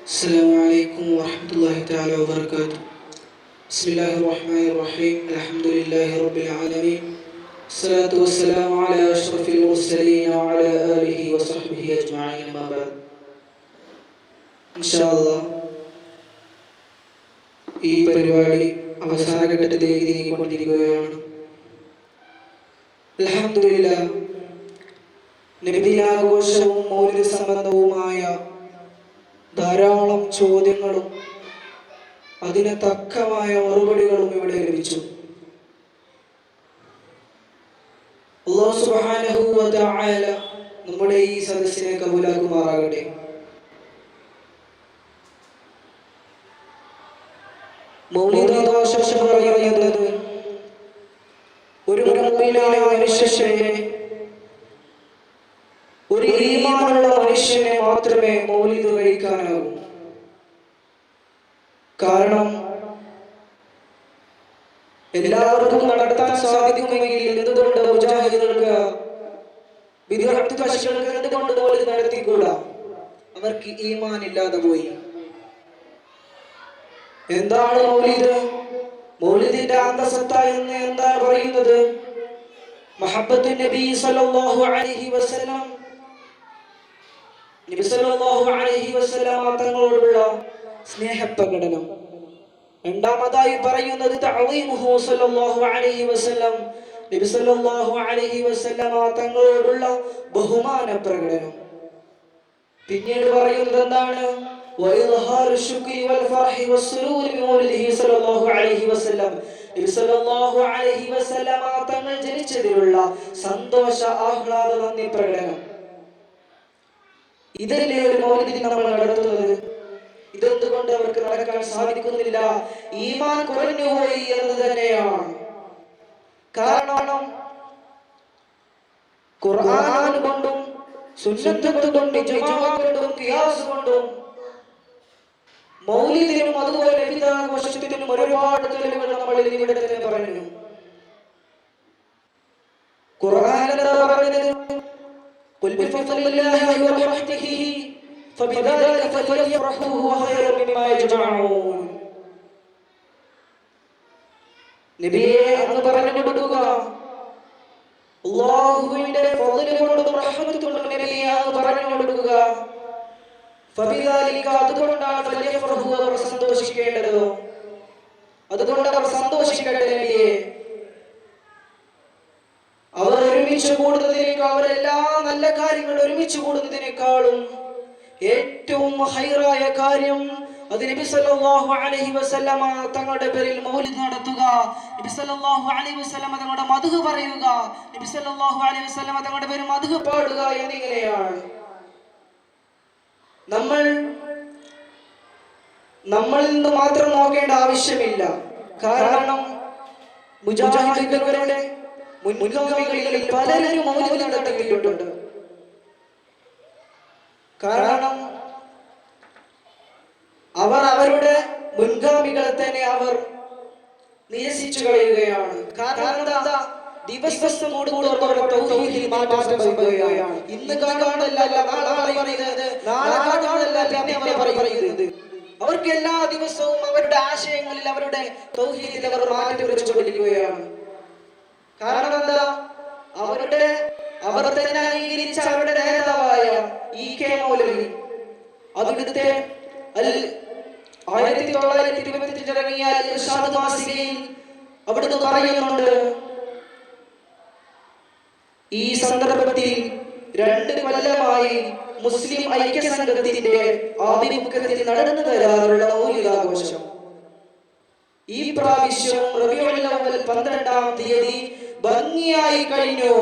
السلام عليكم ورحمة الله تعالى وبركاته. بسم الله الرحمن الرحيم. الحمد لله رب العالمين. الصلاة والسلام على أشرف المرسلين وعلى آله وصحبه أجمعين. ما بعد. إن شاء الله ഈ പരിപാടി അവസാന ഘട്ടത്തിലേക്ക് നീങ്ങിക്കൊണ്ടിരിക്കുകയാണ്. അൽഹംദുലില്ലാഹ് നബിദിനാഘോഷവും മൗലിദ് സംബന്ധവുമായ ധാരാളം ചോദ്യങ്ങളും അതിന് തക്കമായ മറുപടികളും ഇവിടെ ലഭിച്ചു. അല്ലാഹു സുബ്ഹാനഹു വ തആല നമ്മുടെ ഈ സദസ്സിനെ കബൂലാക്കുമാറാകട്ടെ. മൗലിദ് ആഘോഷം പറയുന്നത് ഒരു മുഅ്മിനായ മനുഷ്യനെ, ഒരു ഈമാനുള്ള മനുഷ്യനെ മാത്രമേ മൗലിദ് കഴിക്കാനാകൂ. കാരണം എല്ലാവർക്കും നടത്താൻ സാധിക്കുമെങ്കിൽ എന്തുകൊണ്ട് മുജാഹിദുകൾക്ക്, വിദ്യാർത്ഥി കക്ഷികൾക്ക് എന്തുകൊണ്ട് മൗലിദ് നടത്തിക്കൂടാ? അവർക്ക് ഈമാൻ ഇല്ലാതെ പോയി. എന്താണ് മൗലിദ്? മൗലിദിന്റെ അന്തസത്ത എന്ന് എന്താണ് പറയുന്നത്? മുഹബ്ബത്തുൻ നബി സല്ലല്ലാഹു അലൈഹി വസല്ലം, നബി സല്ലല്ലാഹു അലൈഹി വസല്ലം തങ്ങളോടുള്ള സ്നേഹപ്രകടനം. രണ്ടാമതായി പറയുന്നത് തഅളീമുഹു സല്ലല്ലാഹു അലൈഹി വസല്ലം, നബി സല്ലല്ലാഹു അലൈഹി വസല്ലം തങ്ങളോടുള്ള ബഹുമാന പ്രകടനം. പിന്നീട് പറയുന്നത് എന്താണ്? വഇൽഹാറു ശുക്രി വൽ ഫർഹി വസ്സുറൂരി ബിമൗലിദിഹി സല്ലല്ലാഹു അലൈഹി വസല്ലം, നബി സല്ലല്ലാഹു അലൈഹി വസല്ലം തങ്ങൾ ജനിച്ചതിലുള്ള സന്തോഷ ആഹ്ലാദ നന്ദി പ്രകടനം. ഇതല്ലേ ഒരു മൗലിദിന് നമ്മൾ നടത്തുന്നത്? ഇതെന്തുകൊണ്ട് അവർക്ക് നടക്കാൻ സാധിക്കുന്നില്ല? ഈമാൻ കുറഞ്ഞുപോയി എന്ന് തന്നെയാണ് കാരണം. ഖുർആൻ കൊണ്ടും സുന്നത്ത് കൊണ്ടും ഇജ്മാ കൊണ്ടും ഖിയാസ് കൊണ്ടും മൗലിദിനും അതുപോലെ വിദാഘോഷത്തിനും ഒരുപാട് തെളിവുകൾ നമ്മൾ ഇവിടെ തന്നെ പറഞ്ഞു. ഖുർആൻ എന്താ പറയുന്നത്? ഖുൽ ബിഫദ്ലില്ലാഹി വറഹ്മതിഹി ഫബിദാലിക ഫൽയഫ്റഹൂ ഹുവ ഖൈറു മിമ്മാ യജ്മഊൻ. നബിയേ അങ്ങ് പറഞ്ഞു കൊടുക്കുക, അല്ലാഹുവിന്റെ ഫദ്ൽ കൊണ്ടും റഹ്മത്ത് കൊണ്ടും നബിയേ അങ്ങ് പറഞ്ഞു കൊടുക്കുക. ഫബിദാലിക അതുകൊണ്ടാണ് ഫൽയഫ്റഹൂ അവർ സന്തോഷിക്കേണ്ടത്. അതുകൊണ്ട് അവർ സന്തോഷിക്കട്ടെ നബിയേ. അവർ ഒരുമിച്ച് കൂടുന്നതിനേക്കാൾ, അവരെല്ലാ നല്ല കാര്യങ്ങൾ ഒരുമിച്ച് കൂടുന്നതിനേക്കാളും ഏറ്റവും ഹൈറായ കാര്യം അത് നബി സല്ലല്ലാഹു അലൈഹി വസല്ലമ തങ്ങളുടെ പേരിൽ മൗലിദ് നടത്തുക, നബി സല്ലല്ലാഹു അലൈഹി വസല്ലമ തങ്ങളുടെ മദ്ഹ് പറയുക, നബി സല്ലല്ലാഹു അലൈഹി വസല്ലമ തങ്ങളുടെ പേരിൽ മദ്ഹ് പാടുക എന്നിങ്ങനെയാണ്. നമ്മളിൽ നിന്ന് മാത്രം നോക്കേണ്ട ആവശ്യമില്ല. കാരണം മുജാഹിദുകളുടെ മുൻഗാമികളിൽ പലരും മൗലിദ് നടത്തിയിട്ടുണ്ട്. കാരണം അവർ അവരുടെ മുൻഗാമികളെ തന്നെ അവർ നിരസിച്ചു കളയുകയാണ്. കാരണം എന്താ? ദിവസം കൂടുന്നവരുടെ തൗഹീദിൽ മാറ്റം സംഭവിക്കുകയാണ്. ഇന്ന് കാണല്ല, നാളെ പറയുന്നത്, നാളെ കാണല്ല, പിന്നെ അവർ പറയുന്നത്. അവർക്ക് എല്ലാ ദിവസവും അവരുടെ ആശയങ്ങളിൽ, അവരുടെ തൗഹീദിൽ അവർ മാറ്റം വരുത്തിക്കൊണ്ടിരിക്കുകയാണ്. കാരണം എന്താ? അവർ തന്നെ അംഗീകരിച്ച അവരുടെ നേതാവായ EK മൗലവി അവിടുത്തെ 1925 ഇറങ്ങിയ ഇർഷാദ് മാസികയിൽ അവിടുന്ന് പറയുന്നുണ്ട്, ഈ സന്ദർഭത്തിൽ 2 കൊല്ലമായി മുസ്ലിം ഐക്യസംഘത്തിന്റെ ആഭിമുഖ്യത്തിൽ നടന്നു വരാറുള്ള മൗലിദാഘോഷം ഈ പ്രാവശ്യം റബീഉൽ അവ്വൽ 12-ാം തീയതി ഭംഗിയായി കഴിഞ്ഞു.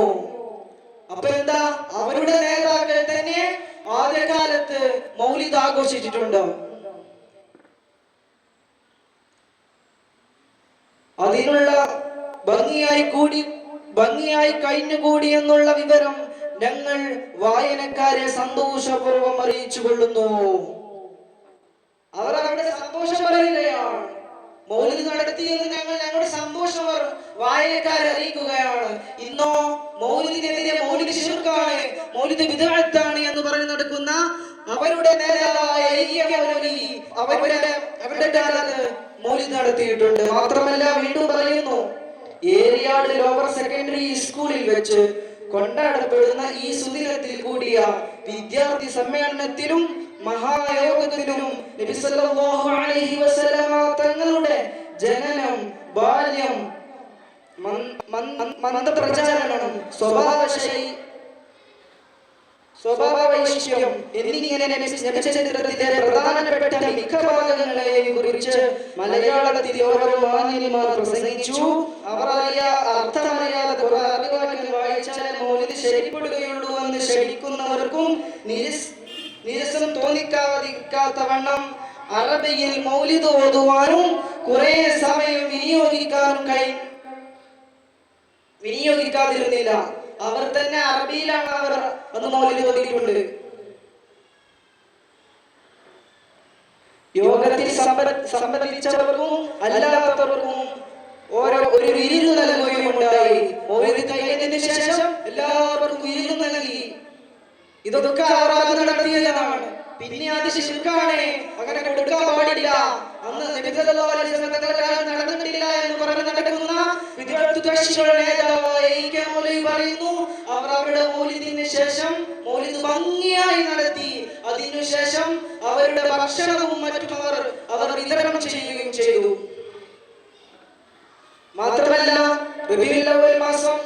അപ്പൊ എന്താ? അവരുടെ നേതാക്കൾ തന്നെ ആദ്യകാലത്ത് മൗലിദ് ആഘോഷിച്ചിട്ടുണ്ട്. അതിനുള്ള ഭംഗിയായി കഴിഞ്ഞുകൂടി എന്നുള്ള വിവരം ഞങ്ങൾ വായനക്കാരെ സന്തോഷപൂർവ്വം അറിയിച്ചു കൊള്ളുന്നു. അവർ അവരുടെ സന്തോഷം പറയുകയാണ്. മൗലിദ് നടത്തിയെന്ന് ഞങ്ങളുടെ സന്തോഷം വായനക്കാരെ അറിയിക്കുകയാണ്. ഇന്നോ മൗലിദിനെതിരെ, മൗലിദ് ശിർക്കാണ്, മൗലിദ് ബിദ്അത്താണ് എന്ന് പറഞ്ഞു നടക്കുന്ന അവരുടെ നേതാവായ മൗലവി അവരുടെ കാലത്ത് മൗലിദ് നടത്തിയിട്ടുണ്ട്. മാത്രമല്ല വീണ്ടും പറയുന്നു, ഏരിയാട് ലോവർ സെക്കൻഡറി സ്കൂളിൽ വെച്ച് കൊണ്ടാടപ്പെടുന്ന ഈ സുദിനത്തിൽ കൂടിയ വിദ്യാർത്ഥി സമ്മേളനത്തിലും മഹായോഗത്തിലും നബി സല്ലല്ലാഹു അലൈഹി വസല്ലമ തങ്ങളുടെ ജനനം, ബാല്യം, മന്ത്രപ്രചാരണം, സ്വഭാവവൈശിഷ്ട്യം എന്നിങ്ങനെ നബിചരിത്രത്തിന്റെ പ്രധാനപ്പെട്ട മിക്ക ഭാഗങ്ങളെയും കുറിച്ച് മലയാളത്തിൽ ഓരോ മാന്യന്മാർ പ്രസംഗിച്ചു. അവർ അർത്ഥമറിയാതെ കുറെ അറിവാക്യങ്ങൾ വായിച്ചാൽ മൗലിദ് ശരിപ്പെടുകയുള്ളൂ എന്ന് ശഠിക്കുന്നവർക്കും നിരസം തോന്നിക്കാതിരിക്കാത്തവണ്ണം അറബിയിൽ മൗലിദ് ഓതുവാനും കുറെ സമയം വിനിയോഗിക്കാതിരുന്നില്ല. അവർ തന്നെ അറബിയിലാണ് അവർ അന്ന് മൗലിദ് ഓതിയിട്ടുണ്ട്. യോഗത്തിൽ സംബന്ധിച്ചവർക്കും അല്ലാത്തവർക്കും ഒരു വിരുന്ന് നൽകുകയുണ്ടായി. മൗലിദ് കഴിഞ്ഞതിന് ശേഷം എല്ലാവർക്കും വിരുന്ന് നൽകി. ഇതൊക്കെ അവർ നടത്തിയതാണ്. പിന്നെ അത് ശിർക്കാണ്, അങ്ങനെ കൊടുക്കാൻ പാടില്ല. അന്ന് നബി സല്ലല്ലാഹു അലൈഹി വസല്ലം നടന്നിട്ടില്ല എന്ന് പറഞ്ഞ് നടക്കുന്ന വിദ്യാർത്ഥികളുടെ നേതാവായ മൗലവി പറയുന്നു, അവർ അവരുടെ മൗലിദിന് ശേഷം മൗലിദ് ഭംഗിയായി നടത്തി. അതിനുശേഷം അവരുടെ ഭക്ഷണവും മറ്റും അവർ വിതരണം ചെയ്യുകയും ചെയ്തു. മാത്രമല്ല റബീഉൽ അവ്വൽ മാസം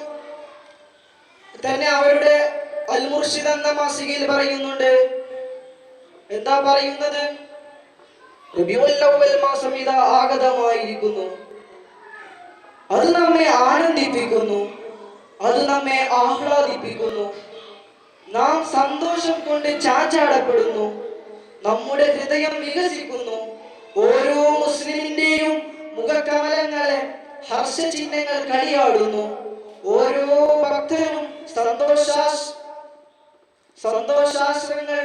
തന്നെ അവരുടെ അൽ മുർഷിദ് എന്ന മാസികയിൽ പറയുന്നുണ്ട്. എന്താ പറയുന്നത്? റബീഉൽ അവ്വൽ മാസം ഇതാ ആഗതമായിരിക്കുന്നു. അത് നമ്മെ ആനന്ദിപ്പിക്കുന്നു, അത് നമ്മെ ആഹ്ലാദിപ്പിക്കുന്നു. നാം സന്തോഷം കൊണ്ട് ചാഞ്ചാടപ്പെടുന്നു, നമ്മുടെ ഹൃദയം വികസിക്കുന്നു. ഓരോ മുസ്ലിമിന്റെയും മുഖകമലങ്ങളെ ഹർഷചിഹ്നങ്ങൾ കളിയാടുന്നു. ഓരോ ഭക്തനും സന്തോഷാശ്രങ്ങൾ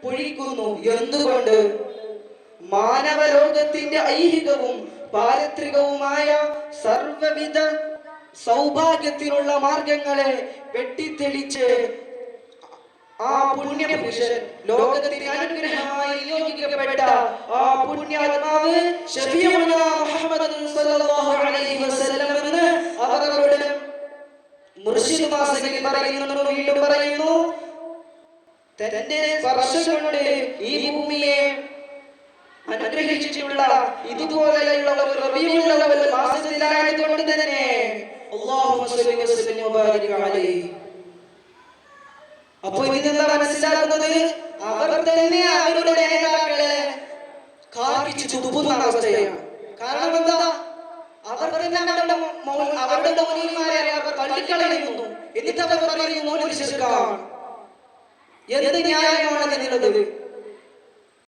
പൊഴിക്കുന്നു. എന്തുകൊണ്ട്? മാനവലോകത്തിന്റെ ഐഹികവും പാരത്രികവുമായ സർവവിധ സൗഭാഗ്യത്തിനുള്ള മാർഗങ്ങളെ വെട്ടിത്തെളിച്ച് ആ പുണ്യപുരുഷൻ, ലോകത്തിന് അനുഗ്രഹമായി നിയോഗിക്കപ്പെട്ട ആ പുണ്യാത്മാവ് ശഫീഉനാ മുഹമ്മദ് സല്ലല്ലാഹു അലൈഹി വസല്ലം എന്ന് അവരുടെ മുർശിദ് മാസികയിൽ പറയുന്നു. വീണ്ടും പറയുന്നു, തന്റെ സ്പർശം കൊണ്ട് ഈ ഭൂമിയെ അനുഗ്രഹിച്ചിട്ടുള്ള ഇതുപോലെയുള്ള ഒരു റബീഉൽ അവ്വൽ മാസത്തിലായതുകൊണ്ട് തന്നെ അല്ലാഹുമ്മ സ്വല്ലി വസല്ലിം വബാരിക് അലൈഹി. അപ്പോൾ ഇതിനെന്താ മനസ്സിലാക്കുന്നത്? അവർ തന്നെ അവരുടെ നേതാക്കളെ കാർക്കിച്ചു തുപ്പുന്ന അവസ്ഥയാണ്. കാരണം എന്താ? അവർ തന്നെ അവരുടെ മൗലവിമാരെ അവർ തള്ളിക്കളയുന്നു. എന്നിട്ട് അവർ പറയുന്നു മൗലവി ശിർക്കാണ്. എന്ത് ന്യായമാണ് ഇതിനുള്ളത്?